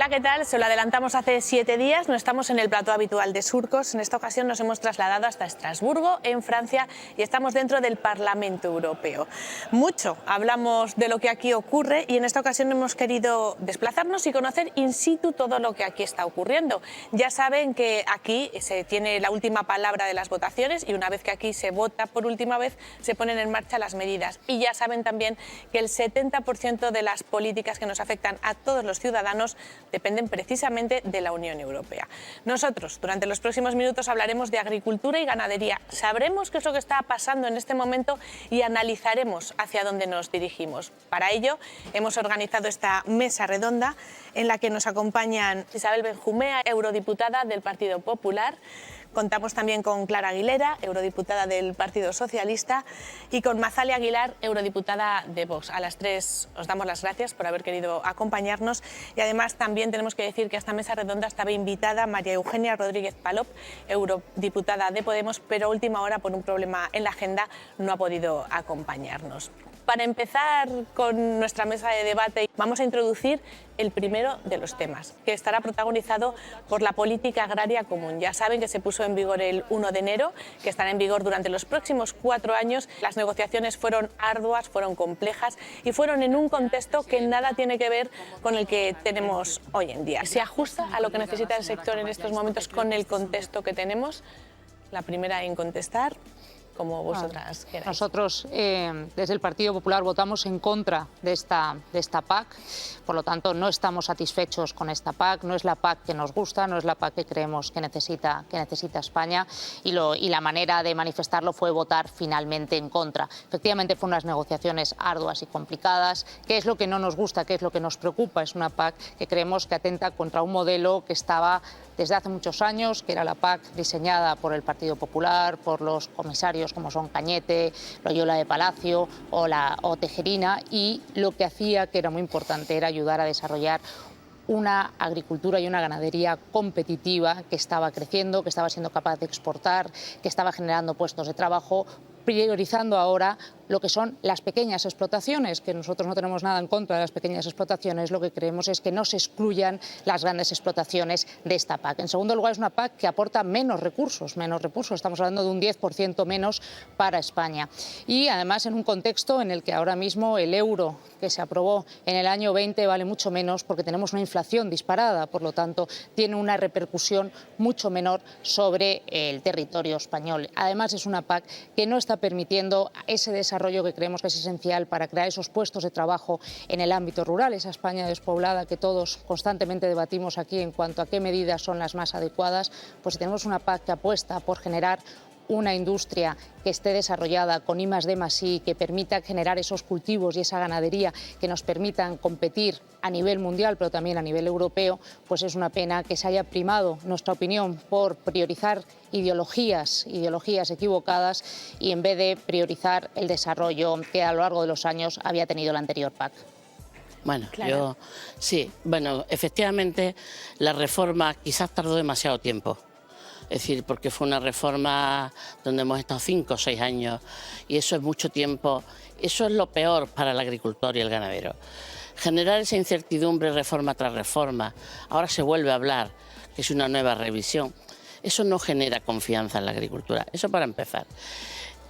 Hola, ¿qué tal? Se lo adelantamos hace 7 días, no estamos en el plató habitual de Surcos. En esta ocasión nos hemos trasladado hasta Estrasburgo, en Francia, y estamos dentro del Parlamento Europeo. Mucho hablamos de lo que aquí ocurre y en esta ocasión hemos querido desplazarnos y conocer in situ todo lo que aquí está ocurriendo. Ya saben que aquí se tiene la última palabra de las votaciones y una vez que aquí se vota por última vez, se ponen en marcha las medidas. Y ya saben también que el 70% de las políticas que nos afectan a todos los ciudadanos dependen precisamente de la Unión Europea. Nosotros, durante los próximos minutos, hablaremos de agricultura y ganadería. Sabremos qué es lo que está pasando en este momento y analizaremos hacia dónde nos dirigimos. Para ello, hemos organizado esta mesa redonda en la que nos acompañan Isabel Benjumea, eurodiputada del Partido Popular. Contamos también con Clara Aguilera, eurodiputada del Partido Socialista, y con Mazalia Aguilar, eurodiputada de Vox. A las tres os damos las gracias por haber querido acompañarnos y además también tenemos que decir que a esta mesa redonda estaba invitada María Eugenia Rodríguez Palop, eurodiputada de Podemos, pero a última hora por un problema en la agenda no ha podido acompañarnos. Para empezar con nuestra mesa de debate, vamos a introducir el primero de los temas, que estará protagonizado por la política agraria común. Ya saben que se puso en vigor el 1 de enero, que estará en vigor durante los próximos 4 años. Las negociaciones fueron arduas, fueron complejas y fueron en un contexto que nada tiene que ver con el que tenemos hoy en día. ¿Se ajusta a lo que necesita el sector en estos momentos con el contexto que tenemos? La primera en contestar, como vosotras queráis. Nosotros, desde el Partido Popular, votamos en contra de esta PAC. Por lo tanto, no estamos satisfechos con esta PAC. No es la PAC que nos gusta, no es la PAC que creemos que necesita España. Y la manera de manifestarlo fue votar finalmente en contra. Efectivamente, fueron unas negociaciones arduas y complicadas. ¿Qué es lo que no nos gusta? ¿Qué es lo que nos preocupa? Es una PAC que creemos que atenta contra un modelo que estaba desde hace muchos años, que era la PAC diseñada por el Partido Popular, por los comisarios como son Cañete, Loyola de Palacio o Tejerina, y lo que hacía, que era muy importante, era ayudar a desarrollar una agricultura y una ganadería competitiva que estaba creciendo, que estaba siendo capaz de exportar, que estaba generando puestos de trabajo, priorizando ahora lo que son las pequeñas explotaciones, que nosotros no tenemos nada en contra de las pequeñas explotaciones. Lo que creemos es que no se excluyan las grandes explotaciones de esta PAC. En segundo lugar, es una PAC que aporta menos recursos, estamos hablando de un 10% menos para España. Y además en un contexto en el que ahora mismo el euro que se aprobó en el año 20 vale mucho menos porque tenemos una inflación disparada, por lo tanto tiene una repercusión mucho menor sobre el territorio español. Además es una PAC que no está permitiendo ese desarrollo que creemos que es esencial para crear esos puestos de trabajo en el ámbito rural, esa España despoblada que todos constantemente debatimos aquí en cuanto a qué medidas son las más adecuadas. Pues si tenemos una PAC que apuesta por generar una industria que esté desarrollada con I+D+I, que permita generar esos cultivos y esa ganadería que nos permitan competir a nivel mundial, pero también a nivel europeo, pues es una pena que se haya primado, nuestra opinión, por priorizar ideologías equivocadas y en vez de priorizar el desarrollo que a lo largo de los años había tenido la anterior PAC. Bueno, efectivamente la reforma quizás tardó demasiado tiempo. Es decir, porque fue una reforma donde hemos estado 5 o 6 años y eso es mucho tiempo. Eso es lo peor para el agricultor y el ganadero. Generar esa incertidumbre reforma tras reforma. Ahora se vuelve a hablar que es una nueva revisión. Eso no genera confianza en la agricultura. Eso para empezar.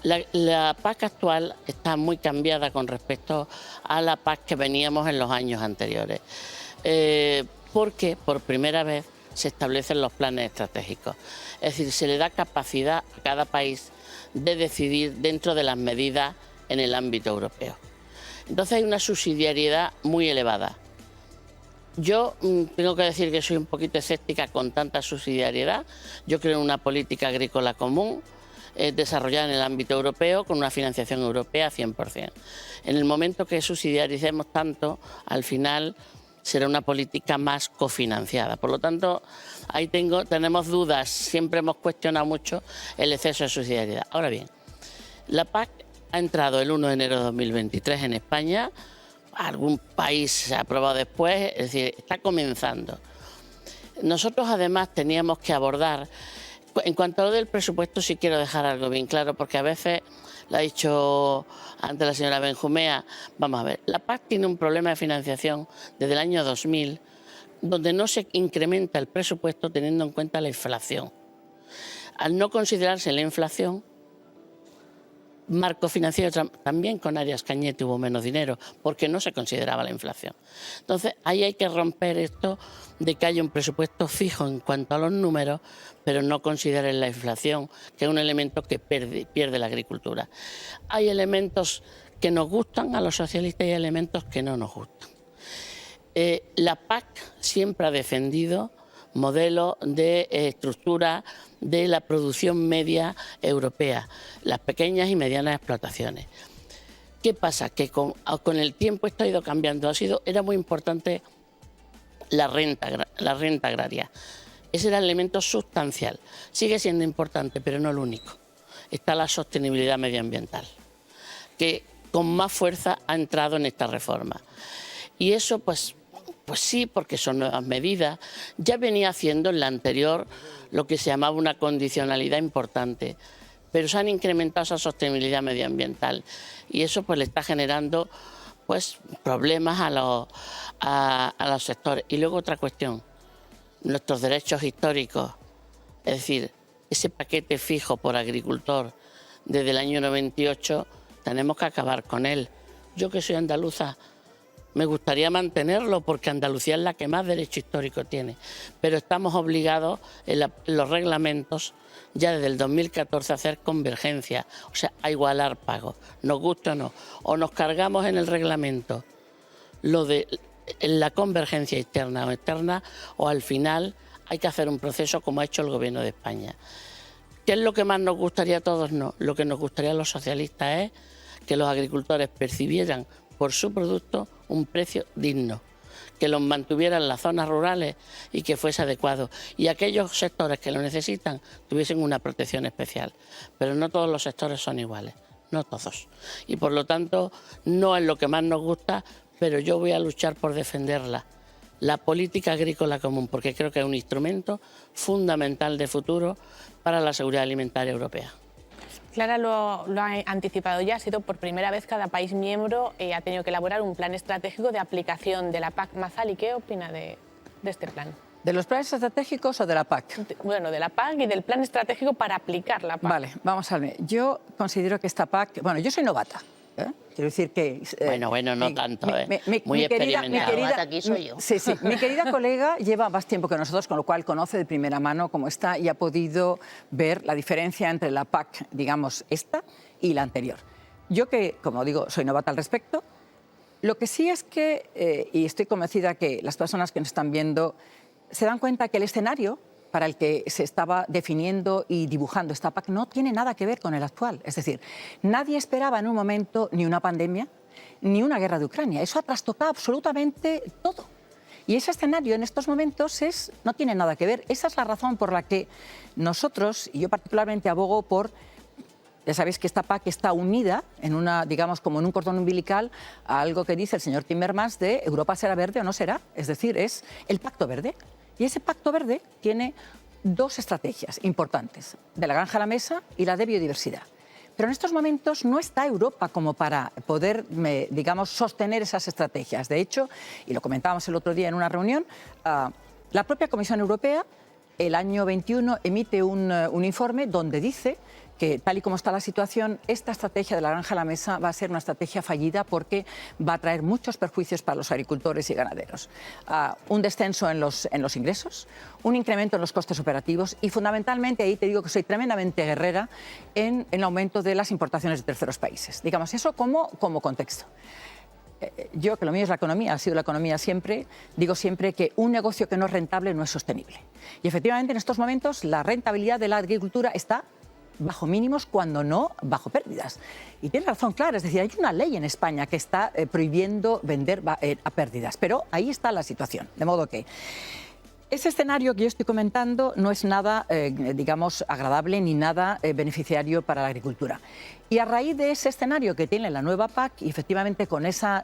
La PAC actual está muy cambiada con respecto a la PAC que veníamos en los años anteriores. Porque por primera vez se establecen los planes estratégicos. Es decir, se le da capacidad a cada país de decidir dentro de las medidas en el ámbito europeo. Entonces hay una subsidiariedad muy elevada. Yo tengo que decir que soy un poquito escéptica con tanta subsidiariedad. Yo creo en una política agrícola común, desarrollada en el ámbito europeo, con una financiación europea 100%. En el momento que subsidiaricemos tanto, al final será una política más cofinanciada. Por lo tanto, ahí tenemos dudas, siempre hemos cuestionado mucho el exceso de subsidiariedad. Ahora bien, la PAC ha entrado el 1 de enero de 2023 en España, algún país se ha aprobado después, es decir, está comenzando. Nosotros además teníamos que abordar, en cuanto a lo del presupuesto sí quiero dejar algo bien claro, porque a veces lo ha dicho antes la señora Benjumea, vamos a ver, la PAC tiene un problema de financiación desde el año 2000 donde no se incrementa el presupuesto teniendo en cuenta la inflación. Al no considerarse la inflación, marco financiero también con Arias Cañete hubo menos dinero porque no se consideraba la inflación. Entonces ahí hay que romper esto de que haya un presupuesto fijo en cuanto a los números, pero no consideren la inflación, que es un elemento que pierde la agricultura. Hay elementos que nos gustan a los socialistas y hay elementos que no nos gustan. La PAC siempre ha defendido modelos de estructura de la producción media europea, las pequeñas y medianas explotaciones. ¿Qué pasa? Que con el tiempo esto ha ido cambiando. Era muy importante la renta agraria. Ese era el elemento sustancial. Sigue siendo importante, pero no el único. Está la sostenibilidad medioambiental, que con más fuerza ha entrado en esta reforma. Y eso, pues sí, porque son nuevas medidas. Ya venía haciendo en la anterior lo que se llamaba una condicionalidad importante, pero se han incrementado esa sostenibilidad medioambiental y eso pues le está generando pues problemas a los sectores. Y luego otra cuestión, nuestros derechos históricos, es decir, ese paquete fijo por agricultor desde el año 98, tenemos que acabar con él. Yo que soy andaluza, me gustaría mantenerlo porque Andalucía es la que más derecho histórico tiene, pero estamos obligados en los reglamentos ya desde el 2014 a hacer convergencia, o sea, a igualar pagos, nos gusta o no, o nos cargamos en el reglamento lo de la convergencia interna o externa, o al final hay que hacer un proceso como ha hecho el Gobierno de España. ¿Qué es lo que más nos gustaría a todos? No, lo que nos gustaría a los socialistas es que los agricultores percibieran por su producto un precio digno, que los mantuviera en las zonas rurales y que fuese adecuado. Y aquellos sectores que lo necesitan tuviesen una protección especial. Pero no todos los sectores son iguales, no todos. Y por lo tanto no es lo que más nos gusta, pero yo voy a luchar por defenderla. La política agrícola común, porque creo que es un instrumento fundamental de futuro para la seguridad alimentaria europea. Clara lo ha anticipado ya, ha sido por primera vez cada país miembro ha tenido que elaborar un plan estratégico de aplicación de la PAC. Mazali, ¿qué opina de este plan? ¿De los planes estratégicos o de la PAC? Bueno, de la PAC y del plan estratégico para aplicar la PAC. Vale, vamos a ver. Yo considero que esta PAC... Bueno, yo soy novata. Quiero decir que... Bueno, no tanto, muy experimentada. Novata aquí soy yo. Sí, mi querida colega lleva más tiempo que nosotros, con lo cual conoce de primera mano cómo está y ha podido ver la diferencia entre la PAC, digamos, esta y la anterior. Yo que, como digo, soy novata al respecto, lo que sí es que, y estoy convencida que las personas que nos están viendo se dan cuenta que el escenario para el que se estaba definiendo y dibujando esta PAC no tiene nada que ver con el actual. Es decir, nadie esperaba en un momento ni una pandemia ni una guerra de Ucrania. Eso ha trastocado absolutamente todo. Y ese escenario en estos momentos no tiene nada que ver. Esa es la razón por la que nosotros, y yo particularmente abogo por... Ya sabéis que esta PAC está unida en una, digamos, como en un cordón umbilical a algo que dice el señor Timmermans de Europa será verde o no será. Es decir, es el Pacto Verde. Y ese Pacto Verde tiene dos estrategias importantes, de la granja a la mesa y la de biodiversidad. Pero en estos momentos no está Europa como para poder, digamos, sostener esas estrategias. De hecho, y lo comentábamos el otro día en una reunión, la propia Comisión Europea el año 21 emite un informe donde dice que, tal y como está la situación, esta estrategia de la granja a la mesa va a ser una estrategia fallida porque va a traer muchos perjuicios para los agricultores y ganaderos. Un descenso en los ingresos, un incremento en los costes operativos y, fundamentalmente, ahí te digo que soy tremendamente guerrera en el aumento de las importaciones de terceros países. Digamos, eso como contexto. Yo, que lo mío es la economía, ha sido la economía siempre, digo siempre que un negocio que no es rentable no es sostenible. Y efectivamente en estos momentos la rentabilidad de la agricultura está bajo mínimos, cuando no bajo pérdidas. Y tiene razón, Clara, es decir, hay una ley en España que está prohibiendo vender a pérdidas, pero ahí está la situación, de modo que ese escenario que yo estoy comentando no es nada, digamos, agradable ni nada beneficiario para la agricultura. Y a raíz de ese escenario que tiene la nueva PAC, y efectivamente con esa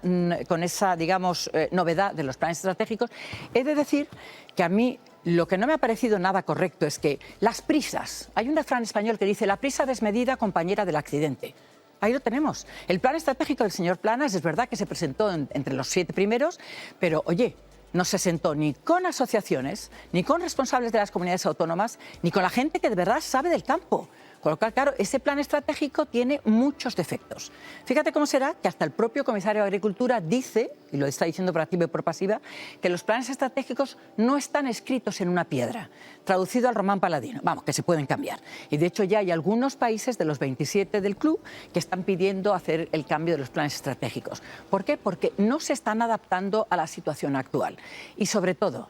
digamos, novedad de los planes estratégicos, he de decir que a mí lo que no me ha parecido nada correcto es que las prisas, hay un refrán español que dice: la prisa desmedida, compañera del accidente. Ahí lo tenemos. El plan estratégico del señor Planas es verdad que se presentó entre los 7 primeros, pero oye, no se sentó ni con asociaciones, ni con responsables de las comunidades autónomas, ni con la gente que de verdad sabe del campo. Con lo cual, claro, ese plan estratégico tiene muchos defectos. Fíjate cómo será que hasta el propio comisario de Agricultura dice, y lo está diciendo por activa y por pasiva, que los planes estratégicos no están escritos en una piedra, traducido al román paladino. Vamos, que se pueden cambiar. Y de hecho ya hay algunos países de los 27 del club que están pidiendo hacer el cambio de los planes estratégicos. ¿Por qué? Porque no se están adaptando a la situación actual. Y sobre todo,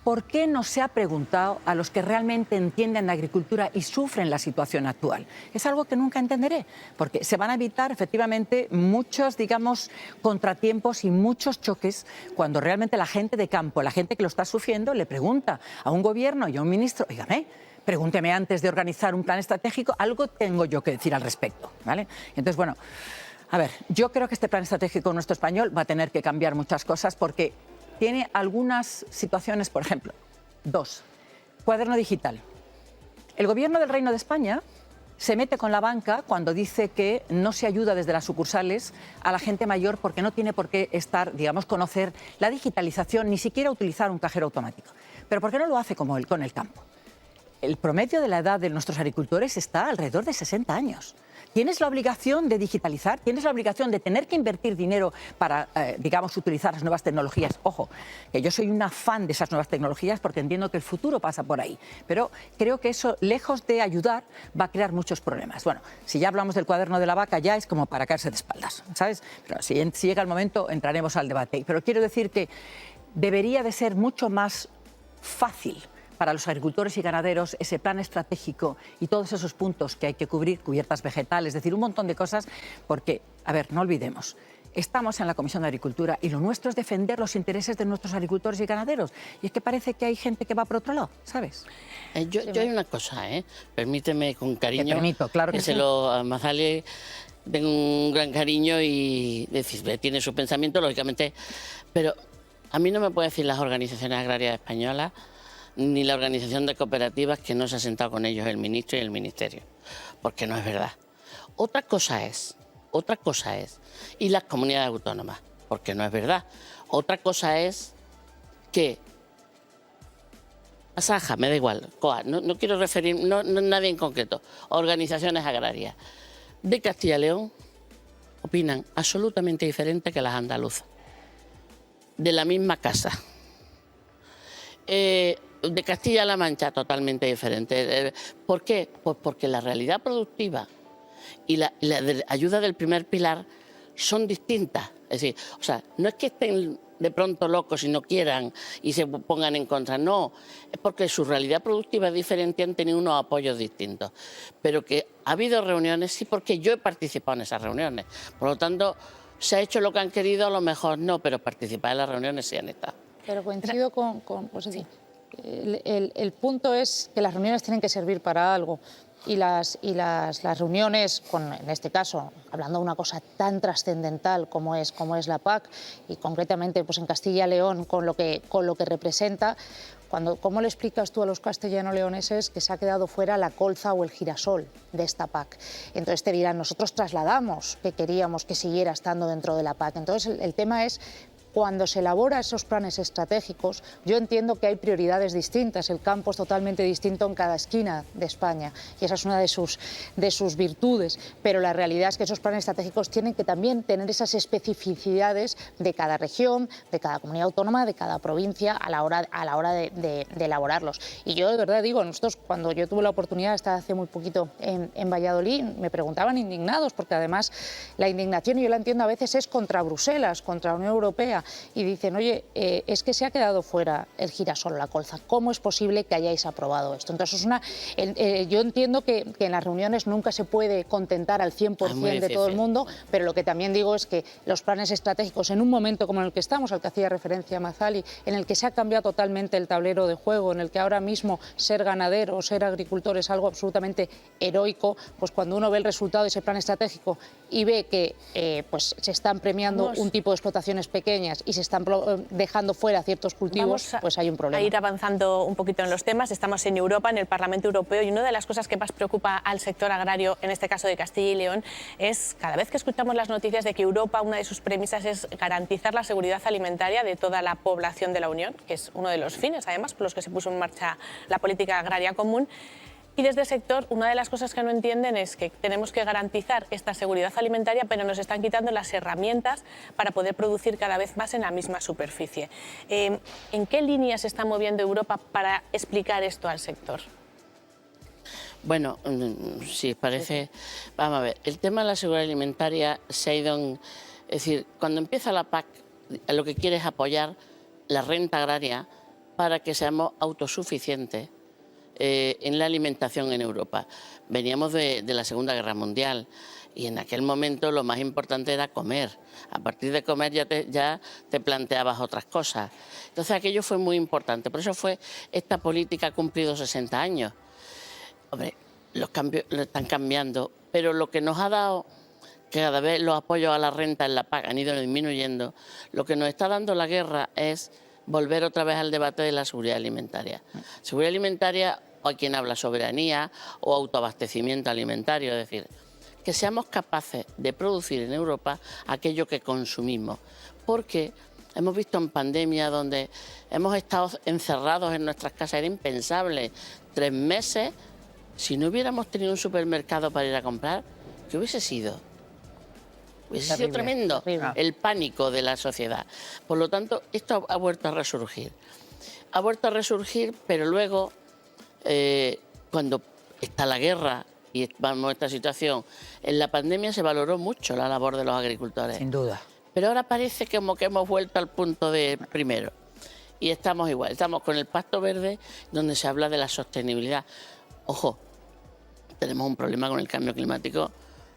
¿por qué no se ha preguntado a los que realmente entienden la agricultura y sufren la situación actual? Es algo que nunca entenderé, porque se van a evitar efectivamente muchos, digamos, contratiempos y muchos choques cuando realmente la gente de campo, la gente que lo está sufriendo, le pregunta a un gobierno y a un ministro, oígame, pregúnteme antes de organizar un plan estratégico, algo tengo yo que decir al respecto, ¿vale? Entonces, bueno, a ver, yo creo que este plan estratégico nuestro español va a tener que cambiar muchas cosas porque tiene algunas situaciones, por ejemplo, 2. Cuaderno digital. El Gobierno del Reino de España se mete con la banca cuando dice que no se ayuda desde las sucursales a la gente mayor porque no tiene por qué estar, digamos, conocer la digitalización, ni siquiera utilizar un cajero automático. Pero ¿por qué no lo hace como con el campo? El promedio de la edad de nuestros agricultores está alrededor de 60 años. Tienes la obligación de digitalizar, tienes la obligación de tener que invertir dinero para, digamos, utilizar las nuevas tecnologías. Ojo, que yo soy una fan de esas nuevas tecnologías porque entiendo que el futuro pasa por ahí. Pero creo que eso, lejos de ayudar, va a crear muchos problemas. Bueno, si ya hablamos del cuaderno de la vaca, ya es como para caerse de espaldas, ¿sabes? Pero si llega el momento, entraremos al debate. Pero quiero decir que debería de ser mucho más fácil para los agricultores y ganaderos ese plan estratégico y todos esos puntos que hay que cubrir, cubiertas vegetales, es decir, un montón de cosas, porque, a ver, no olvidemos, estamos en la Comisión de Agricultura y lo nuestro es defender los intereses de nuestros agricultores y ganaderos. Y es que parece que hay gente que va por otro lado, ¿sabes? Yo hay una cosa, permíteme con cariño. Te permito, claro que sí. A Mazali tengo un gran cariño y decir, tiene su pensamiento, lógicamente, pero a mí no me puede decir las organizaciones agrarias españolas ni la organización de cooperativas que no se ha sentado con ellos el ministro y el ministerio, porque no es verdad. Otra cosa es, y las comunidades autónomas, porque no es verdad. Otra cosa es que Asaja, me da igual, COA, no quiero referir, nadie en concreto, organizaciones agrarias de Castilla y León opinan absolutamente diferente que las andaluzas, de la misma casa. De Castilla-La Mancha totalmente diferente. ¿Por qué? Pues porque la realidad productiva y la ayuda del primer pilar son distintas. Es decir, o sea, no es que estén de pronto locos y no quieran y se pongan en contra, no, es porque su realidad productiva es diferente y han tenido unos apoyos distintos. Pero que ha habido reuniones, sí, porque yo he participado en esas reuniones. Por lo tanto, se ha hecho lo que han querido, a lo mejor no, pero participar en las reuniones sí han estado. Pero coincido con pues, sí. El punto es que las reuniones tienen que servir para algo y las reuniones, en este caso, hablando de una cosa tan trascendental como es la PAC y concretamente pues en Castilla y León con lo que representa, ¿cómo le explicas tú a los castellano-leoneses que se ha quedado fuera la colza o el girasol de esta PAC? Entonces te dirán, nosotros trasladamos que queríamos que siguiera estando dentro de la PAC. Entonces el tema es, cuando se elaboran esos planes estratégicos, yo entiendo que hay prioridades distintas, el campo es totalmente distinto en cada esquina de España y esa es una de sus virtudes, pero la realidad es que esos planes estratégicos tienen que también tener esas especificidades de cada región, de cada comunidad autónoma, de cada provincia a la hora de elaborarlos. Y yo de verdad digo, nosotros cuando yo tuve la oportunidad de estar hace muy poquito en Valladolid, me preguntaban indignados, porque además la indignación, y yo la entiendo a veces, es contra Bruselas, contra la Unión Europea, y dicen, oye, es que se ha quedado fuera el girasol o la colza, ¿cómo es posible que hayáis aprobado esto? Entonces yo entiendo que en las reuniones nunca se puede contentar al 100% de todo el mundo, pero lo que también digo es que los planes estratégicos, en un momento como en el que estamos, al que hacía referencia Mazali, en el que se ha cambiado totalmente el tablero de juego, en el que ahora mismo ser ganadero o ser agricultor es algo absolutamente heroico, pues cuando uno ve el resultado de ese plan estratégico y ve que pues se están premiando un tipo de explotaciones pequeñas líneas y se están dejando fuera ciertos cultivos, pues hay un problema. A ir avanzando un poquito en los temas. Estamos en Europa, en el Parlamento Europeo, y una de las cosas que más preocupa al sector agrario, en este caso de Castilla y León, es cada vez que escuchamos las noticias de que Europa, una de sus premisas es garantizar la seguridad alimentaria de toda la población de la Unión, que es uno de los fines, además, por los que se puso en marcha la política agraria común. Y desde el sector, una de las cosas que no entienden es que tenemos que garantizar esta seguridad alimentaria, pero nos están quitando las herramientas para poder producir cada vez más en la misma superficie. ¿En qué línea se está moviendo Europa para explicar esto al sector? Bueno, si parece... Vamos a ver, el tema de la seguridad alimentaria se ha ido... Es decir, cuando empieza la PAC, lo que quiere es apoyar la renta agraria para que seamos autosuficientes en la alimentación en Europa. Veníamos de la Segunda Guerra Mundial y en aquel momento lo más importante era comer. A partir de comer ya te planteabas otras cosas. Entonces aquello fue muy importante. Por eso esta política ha cumplido 60 años. Hombre, los cambios están cambiando, pero lo que nos ha dado, que cada vez los apoyos a la renta en la PAC han ido disminuyendo, lo que nos está dando la guerra es volver otra vez al debate de la seguridad alimentaria. Seguridad alimentaria, o hay quien habla soberanía o autoabastecimiento alimentario, es decir, que seamos capaces de producir en Europa aquello que consumimos, porque hemos visto en pandemia donde hemos estado encerrados en nuestras casas, era impensable, 3 meses, si no hubiéramos tenido un supermercado para ir a comprar, ¿qué hubiese sido? Hubiese sido tremendo el pánico de la sociedad. Por lo tanto, esto ha vuelto a resurgir. Ha vuelto a resurgir, pero luego, cuando está la guerra y vamos a esta situación, en la pandemia se valoró mucho la labor de los agricultores. Sin duda. Pero ahora parece como que hemos vuelto al punto de primero. Y estamos igual, estamos con el Pacto Verde, donde se habla de la sostenibilidad. Ojo, tenemos un problema con el cambio climático.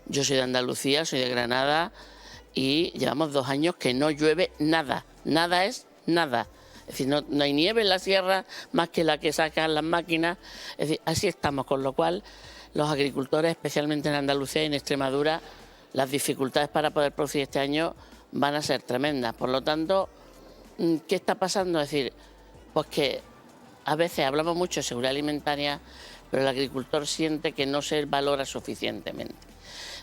Yo soy de Andalucía, soy de Granada y llevamos 2 años que no llueve nada. Nada es nada. Es decir, no hay nieve en la sierra más que la que sacan las máquinas. Es decir, así estamos, con lo cual los agricultores, especialmente en Andalucía y en Extremadura, las dificultades para poder producir este año van a ser tremendas. Por lo tanto, ¿qué está pasando? Es decir, pues que a veces hablamos mucho de seguridad alimentaria, pero el agricultor siente que no se valora suficientemente.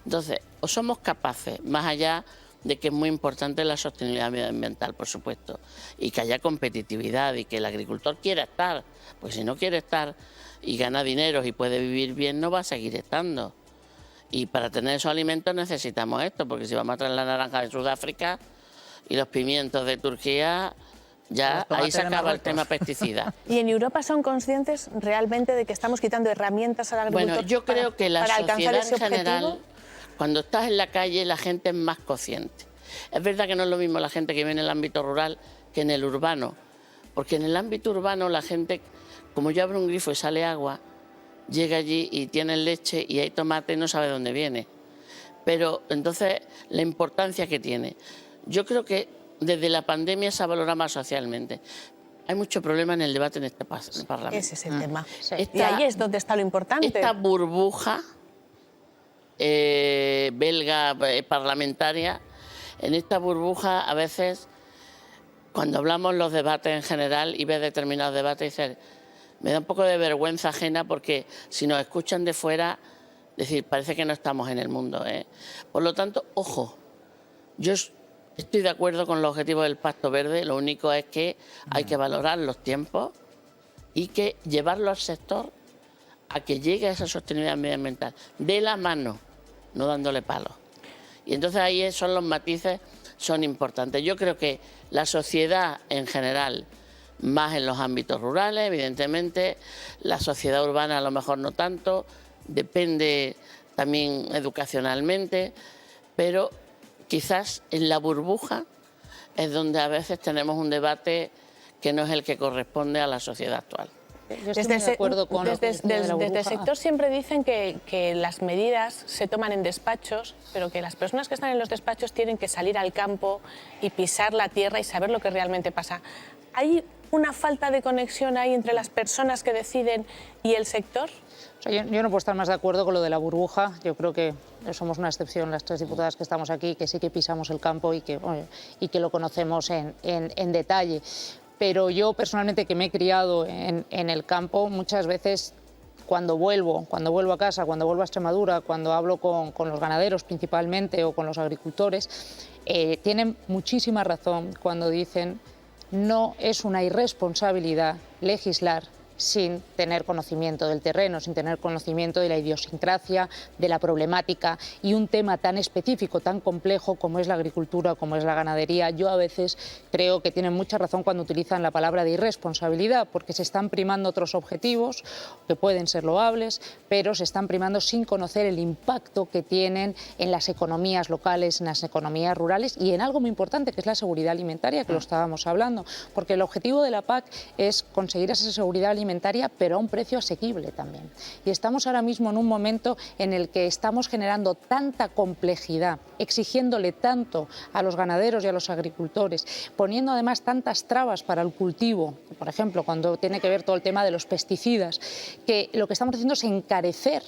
Entonces, o somos capaces, más allá de que es muy importante la sostenibilidad medioambiental, por supuesto, y que haya competitividad y que el agricultor quiera estar, pues si no quiere estar y gana dinero y puede vivir bien, no va a seguir estando. Y para tener esos alimentos necesitamos esto, porque si vamos a traer la naranja de Sudáfrica y los pimientos de Turquía, ya ahí se acaba el tema pesticida. ¿Y en Europa son conscientes realmente de que estamos quitando herramientas al agricultor? Bueno, yo creo que la sociedad en general, objetivo? Cuando estás en la calle, la gente es más consciente. Es verdad que no es lo mismo la gente que vive en el ámbito rural que en el urbano, porque en el ámbito urbano la gente, como yo abro un grifo y sale agua, llega allí y tiene leche y hay tomate y no sabe dónde viene. Pero entonces la importancia que tiene. Yo creo que desde la pandemia se ha valorado más socialmente. Hay mucho problema en el debate en este Parlamento. Ese es el tema. Sí. Y ahí es donde está lo importante. Esta burbuja belga parlamentaria, en esta burbuja a veces, cuando hablamos los debates en general y ves determinados debates, dices, me da un poco de vergüenza ajena porque si nos escuchan de fuera, decir, parece que no estamos en el mundo. Por lo tanto, ojo, yo estoy de acuerdo con los objetivos del Pacto Verde, lo único es que hay que valorar los tiempos y que llevarlo al sector a que llegue a esa sostenibilidad medioambiental, de la mano, no dándole palos. Y entonces ahí son los matices, son importantes. Yo creo que la sociedad en general, más en los ámbitos rurales, evidentemente, la sociedad urbana a lo mejor no tanto, depende también educacionalmente, pero quizás en la burbuja es donde a veces tenemos un debate que no es el que corresponde a la sociedad actual. Yo estoy muy de acuerdo con desde el sector siempre dicen que las medidas se toman en despachos, pero que las personas que están en los despachos tienen que salir al campo y pisar la tierra y saber lo que realmente pasa. ¿Hay una falta de conexión ahí entre las personas que deciden y el sector? O sea, yo no puedo estar más de acuerdo con lo de la burbuja. Yo creo que somos una excepción las 3 diputadas que estamos aquí, que sí que pisamos el campo y que lo conocemos en detalle. Pero yo personalmente, que me he criado en el campo, muchas veces cuando vuelvo a casa, cuando vuelvo a Extremadura, cuando hablo con los ganaderos principalmente o con los agricultores, tienen muchísima razón cuando dicen no es una irresponsabilidad legislar sin tener conocimiento del terreno, sin tener conocimiento de la idiosincrasia, de la problemática y un tema tan específico, tan complejo como es la agricultura, como es la ganadería. Yo a veces creo que tienen mucha razón cuando utilizan la palabra de irresponsabilidad, porque se están primando otros objetivos que pueden ser loables, pero se están primando sin conocer el impacto que tienen en las economías locales, en las economías rurales y en algo muy importante que es la seguridad alimentaria, que lo estábamos hablando, porque el objetivo de la PAC es conseguir esa seguridad alimentaria, pero a un precio asequible también. Y estamos ahora mismo en un momento en el que estamos generando tanta complejidad, exigiéndole tanto a los ganaderos y a los agricultores, poniendo además tantas trabas para el cultivo, por ejemplo, cuando tiene que ver todo el tema de los pesticidas, que lo que estamos haciendo es encarecer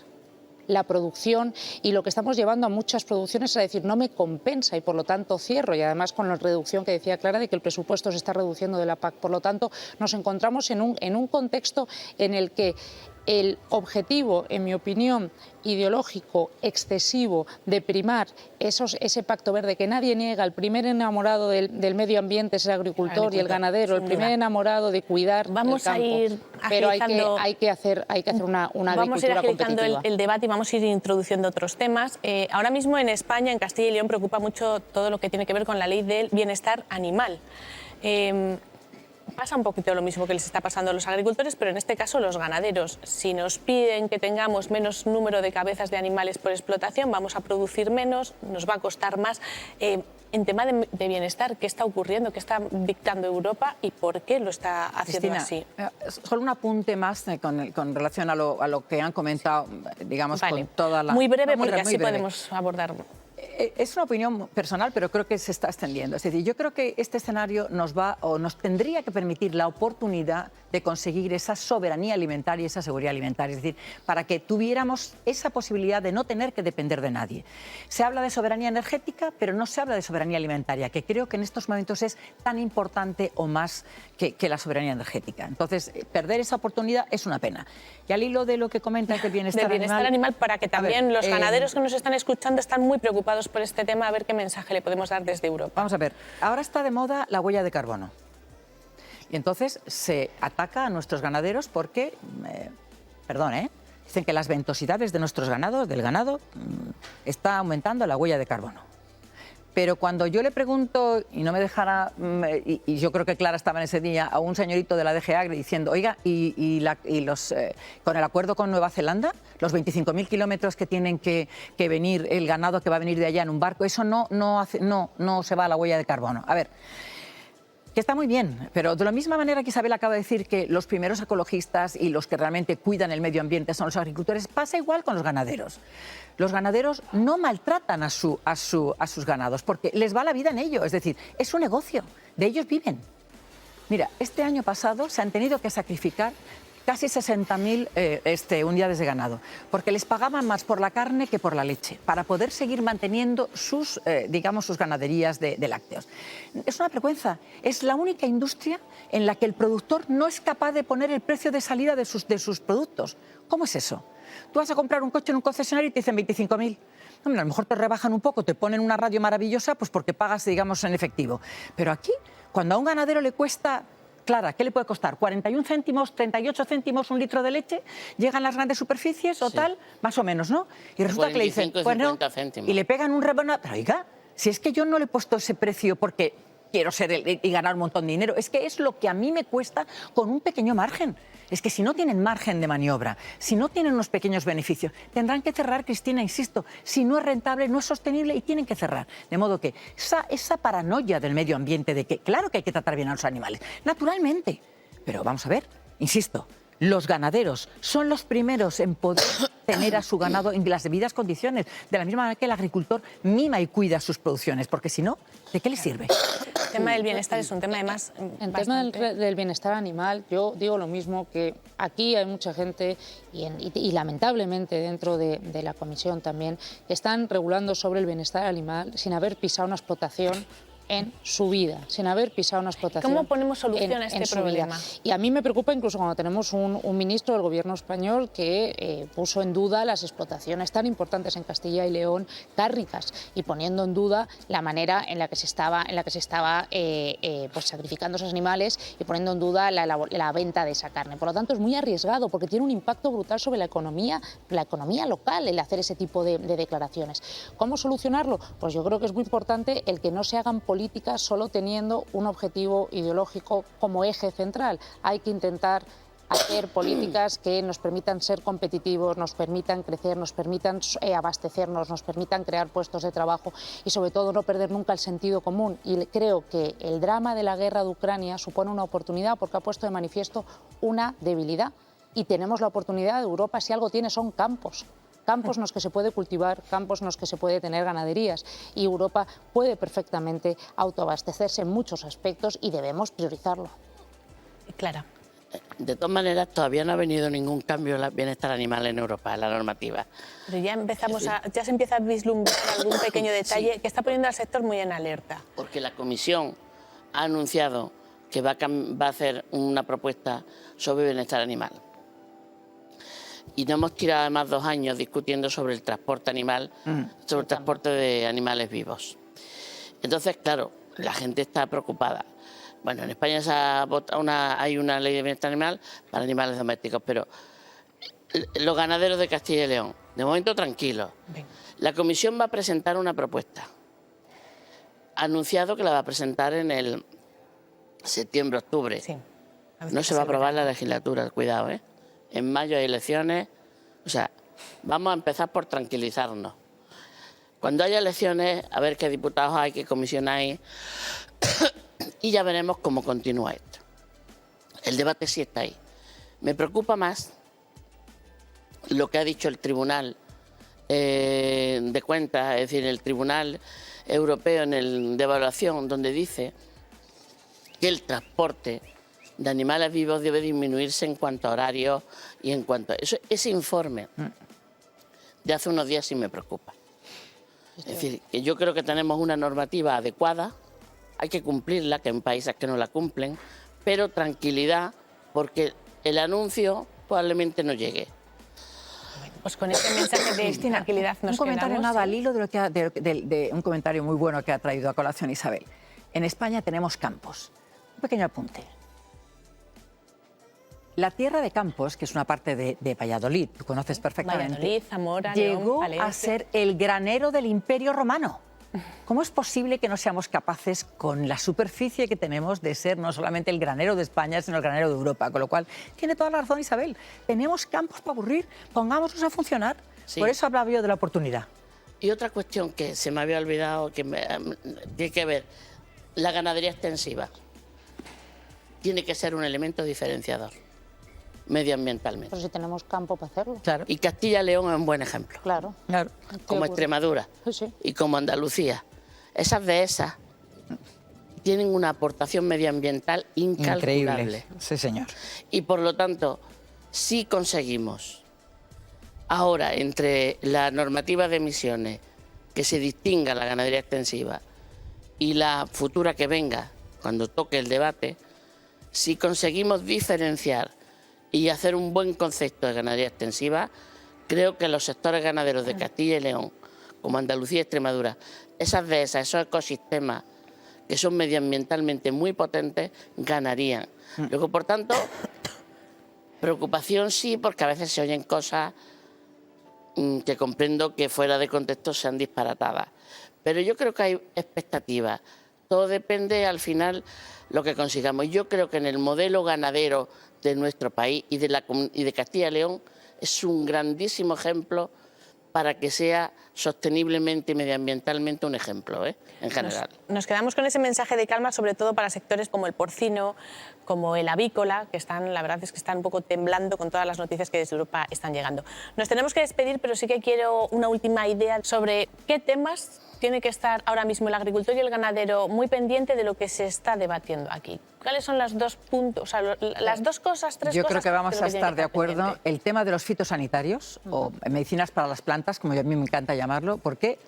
la producción y lo que estamos llevando a muchas producciones es a decir no me compensa y por lo tanto cierro, y además con la reducción que decía Clara de que el presupuesto se está reduciendo de la PAC. Por lo tanto nos encontramos en un contexto en el que el objetivo, en mi opinión, ideológico, excesivo, de primar ese pacto verde que nadie niega, el primer enamorado del medio ambiente es el agricultor y el ganadero, el primer enamorado de cuidar el campo. A ir pero hay que hacer una vamos a ir agricultura agilizando competitiva. el debate y vamos a ir introduciendo otros temas. Ahora mismo en España, en Castilla y León, preocupa mucho todo lo que tiene que ver con la ley del bienestar animal. Pasa un poquito lo mismo que les está pasando a los agricultores, pero en este caso los ganaderos. Si nos piden que tengamos menos número de cabezas de animales por explotación, vamos a producir menos, nos va a costar más. En tema de bienestar, ¿qué está ocurriendo? ¿Qué está dictando Europa y por qué lo está haciendo Cristina, así? Solo un apunte más con relación a lo que han comentado, digamos, Vale. con toda la... Muy breve, No, muy porque breve, así muy breve. podemos abordar. Es una opinión personal, pero creo que se está extendiendo. Es decir, yo creo que este escenario nos tendría que permitir la oportunidad de conseguir esa soberanía alimentaria y esa seguridad alimentaria. Es decir, para que tuviéramos esa posibilidad de no tener que depender de nadie. Se habla de soberanía energética, pero no se habla de soberanía alimentaria, que creo que en estos momentos es tan importante o más que la soberanía energética. Entonces, perder esa oportunidad es una pena. Y al hilo de lo que comentas del bienestar animal, para que también los ganaderos que nos están escuchando están muy preocupados por este tema, a ver qué mensaje le podemos dar desde Europa. Vamos a ver, ahora está de moda la huella de carbono. Y entonces se ataca a nuestros ganaderos porque, dicen que las ventosidades de nuestros ganados, del ganado, está aumentando la huella de carbono. Pero cuando yo le pregunto, y no me dejara, y yo creo que Clara estaba en ese día, a un señorito de la DG Agri diciendo, oiga, con el acuerdo con Nueva Zelanda, los 25.000 kilómetros que tienen que venir, el ganado que va a venir de allá en un barco, eso no se va a la huella de carbono. A ver, que está muy bien, pero de la misma manera que Isabel acaba de decir que los primeros ecologistas y los que realmente cuidan el medio ambiente son los agricultores, pasa igual con los ganaderos. Los ganaderos no maltratan a sus ganados porque les va la vida en ello, es decir, es su negocio, de ellos viven. Mira, este año pasado se han tenido que sacrificar casi 60.000 unidades de ganado, porque les pagaban más por la carne que por la leche, para poder seguir manteniendo sus ganaderías de lácteos. Es una vergüenza, es la única industria en la que el productor no es capaz de poner el precio de salida de sus productos. ¿Cómo es eso? Tú vas a comprar un coche en un concesionario y te dicen 25.000. Hombre, a lo mejor te rebajan un poco, te ponen una radio maravillosa, pues porque pagas, digamos, en efectivo. Pero aquí, cuando a un ganadero le cuesta... Clara, ¿qué le puede costar? ¿41 céntimos, 38 céntimos un litro de leche? ¿Llegan las grandes superficies o tal? Más o menos, ¿no? Y resulta que le dicen, pues no, y le pegan un rebono. Pero oiga, si es que yo no le he puesto ese precio porque quiero ser y ganar un montón de dinero, es que es lo que a mí me cuesta con un pequeño margen. Es que si no tienen margen de maniobra, si no tienen unos pequeños beneficios, tendrán que cerrar, Cristina, insisto. Si no es rentable, no es sostenible y tienen que cerrar. De modo que esa paranoia del medio ambiente de que, claro que hay que tratar bien a los animales, naturalmente. Pero vamos a ver, insisto, los ganaderos son los primeros en poder tener a su ganado en las debidas condiciones, de la misma manera que el agricultor mima y cuida sus producciones, porque si no, ¿de qué le sirve? El tema del bienestar es un tema además En tema del bienestar animal, yo digo lo mismo, que aquí hay mucha gente y lamentablemente dentro de la Comisión también, que están regulando sobre el bienestar animal sin haber pisado una explotación en su vida, sin haber pisado una explotación. ¿Cómo ponemos solución a este problema? Y a mí me preocupa incluso cuando tenemos un ministro del Gobierno español que puso en duda las explotaciones tan importantes en Castilla y León, cárnicas, y poniendo en duda la manera en la que se estaba pues sacrificando esos animales y poniendo en duda la venta de esa carne. Por lo tanto, es muy arriesgado porque tiene un impacto brutal sobre la economía local el hacer ese tipo de declaraciones. ¿Cómo solucionarlo? Pues yo creo que es muy importante el que no se hagan políticas solo teniendo un objetivo ideológico como eje central. Hay que intentar hacer políticas que nos permitan ser competitivos, nos permitan crecer, nos permitan abastecernos, nos permitan crear puestos de trabajo y sobre todo no perder nunca el sentido común. Y creo que el drama de la guerra de Ucrania supone una oportunidad porque ha puesto de manifiesto una debilidad. Y tenemos la oportunidad de Europa, si algo tiene, son campos. Campos en los que se puede cultivar, campos en los que se puede tener ganaderías, y Europa puede perfectamente autoabastecerse en muchos aspectos y debemos priorizarlo. Clara. De todas maneras, todavía no ha venido ningún cambio en el bienestar animal en Europa, en la normativa. Pero ya se empieza a vislumbrar algún pequeño detalle que está poniendo al sector muy en alerta. Porque la Comisión ha anunciado que va a hacer una propuesta sobre bienestar animal. Y nos hemos tirado además 2 años discutiendo sobre el transporte animal, sobre el transporte de animales vivos. Entonces, claro, la gente está preocupada. Bueno, en España hay una ley de bienestar animal para animales domésticos, pero los ganaderos de Castilla y León, de momento tranquilos. La Comisión va a presentar una propuesta. Ha anunciado que la va a presentar en el septiembre-octubre. Sí. No se va a aprobar la legislatura, cuidado, ¿eh? En mayo hay elecciones, o sea, vamos a empezar por tranquilizarnos. Cuando haya elecciones, a ver qué diputados hay, qué comisión hay, y ya veremos cómo continúa esto. El debate sí está ahí. Me preocupa más lo que ha dicho el Tribunal de Cuentas, es decir, el Tribunal Europeo de Evaluación, donde dice que el transporte de animales vivos debe disminuirse en cuanto a horarios y en cuanto a eso. Ese informe de hace unos días sí me preocupa. Es decir, que yo creo que tenemos una normativa adecuada, hay que cumplirla, que en países que no la cumplen, pero tranquilidad, porque el anuncio probablemente no llegue. Pues con este mensaje de tranquilidad nos un comentario quedamos. nada al hilo de un comentario muy bueno que ha traído a colación Isabel. En España tenemos campos. Un pequeño apunte. La tierra de Campos, que es una parte de Valladolid, tú conoces perfectamente, Valladolid, Zamora, llegó León, Palencia. a ser el granero del Imperio Romano. ¿Cómo es posible que no seamos capaces, con la superficie que tenemos, de ser no solamente el granero de España, sino el granero de Europa? Con lo cual, tiene toda la razón Isabel. Tenemos campos para aburrir, pongámoslos a funcionar. Sí. Por eso hablaba yo de la oportunidad. Y otra cuestión que se me había olvidado, que tiene que ver, la ganadería extensiva. Tiene que ser un elemento diferenciador medioambientalmente. Pero si tenemos campo para hacerlo. Claro. Y Castilla y León es un buen ejemplo. Claro. Claro. Como Extremadura Sí. y como Andalucía. Esas dehesas tienen una aportación medioambiental incalculable. Increíble. Sí, señor. Y por lo tanto, si conseguimos ahora entre la normativa de emisiones que se distinga la ganadería extensiva y la futura que venga, cuando toque el debate, si conseguimos diferenciar y hacer un buen concepto de ganadería extensiva, creo que los sectores ganaderos de Castilla y León, como Andalucía y Extremadura, esas dehesas, esos ecosistemas que son medioambientalmente muy potentes, ganarían. Luego, por tanto, preocupación sí, porque a veces se oyen cosas que comprendo que fuera de contexto sean disparatadas. Pero yo creo que hay expectativas. Todo depende al final lo que consigamos. Yo creo que en el modelo ganadero de nuestro país y de Castilla y León es un grandísimo ejemplo para que sea sosteniblemente y medioambientalmente un ejemplo, en general. Nos quedamos con ese mensaje de calma, sobre todo para sectores como el porcino, como el avícola, que están, la verdad es que están un poco temblando con todas las noticias que desde Europa están llegando. Nos tenemos que despedir, pero sí que quiero una última idea sobre qué temas tiene que estar ahora mismo el agricultor y el ganadero muy pendiente de lo que se está debatiendo aquí. ¿Cuáles son las dos puntos, o sea, las dos cosas, tres Yo cosas? creo que vamos a estar de acuerdo. Pendiente? El tema de los fitosanitarios o medicinas para las plantas, como a mí me encanta llamarlo, porque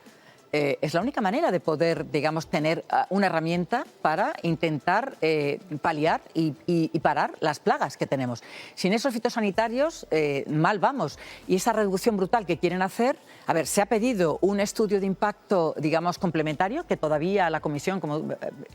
es la única manera de poder, digamos, tener una herramienta para intentar paliar y parar las plagas que tenemos. Sin esos fitosanitarios, mal vamos. Y esa reducción brutal que quieren hacer, a ver, se ha pedido un estudio de impacto, digamos, complementario, que todavía la Comisión, como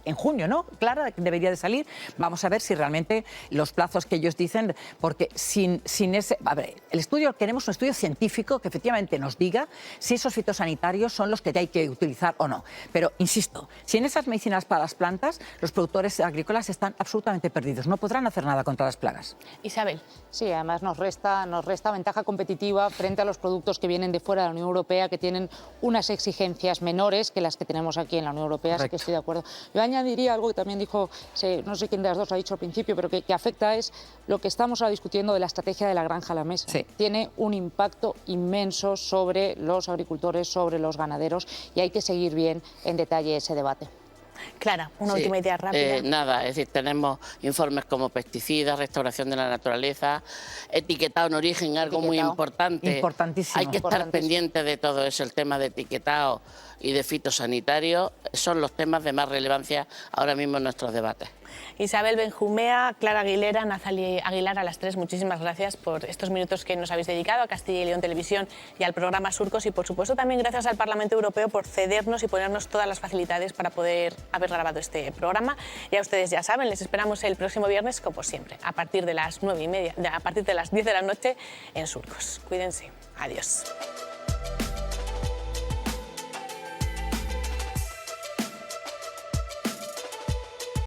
en junio, ¿no? Clara, debería de salir. Vamos a ver si realmente los plazos que ellos dicen, porque sin ese... A ver, el estudio, queremos un estudio científico que efectivamente nos diga si esos fitosanitarios son los que hay que utilizar o no. Pero, insisto, si en esas medicinas para las plantas, los productores agrícolas están absolutamente perdidos. No podrán hacer nada contra las plagas. Isabel. Sí, además nos resta ventaja competitiva frente a los productos que vienen de fuera de la Unión Europea, que tienen unas exigencias menores que las que tenemos aquí en la Unión Europea. Así que estoy de acuerdo. Yo añadiría algo que también dijo, no sé quién de las dos ha dicho al principio, pero que afecta es lo que estamos ahora discutiendo de la estrategia de la granja a la mesa. Sí. Tiene un impacto inmenso sobre los agricultores, sobre los ganaderos, y hay que seguir bien en detalle ese debate. Clara, una última idea rápida. Nada, es decir, tenemos informes como pesticidas, restauración de la naturaleza, etiquetado en origen, algo muy importante. Importantísimo. Hay que estar pendiente de todo eso, el tema de etiquetado y de fitosanitario, son los temas de más relevancia ahora mismo en nuestros debates. Isabel Benjumea, Clara Aguilera, Nazali Aguilar, a las tres, muchísimas gracias por estos minutos que nos habéis dedicado a Castilla y León Televisión y al programa Surcos, y por supuesto también gracias al Parlamento Europeo por cedernos y ponernos todas las facilidades para poder haber grabado este programa. Ya ustedes ya saben, les esperamos el próximo viernes, como siempre, a partir de las 9:30, a partir de las 10 de la noche en Surcos. Cuídense. Adiós.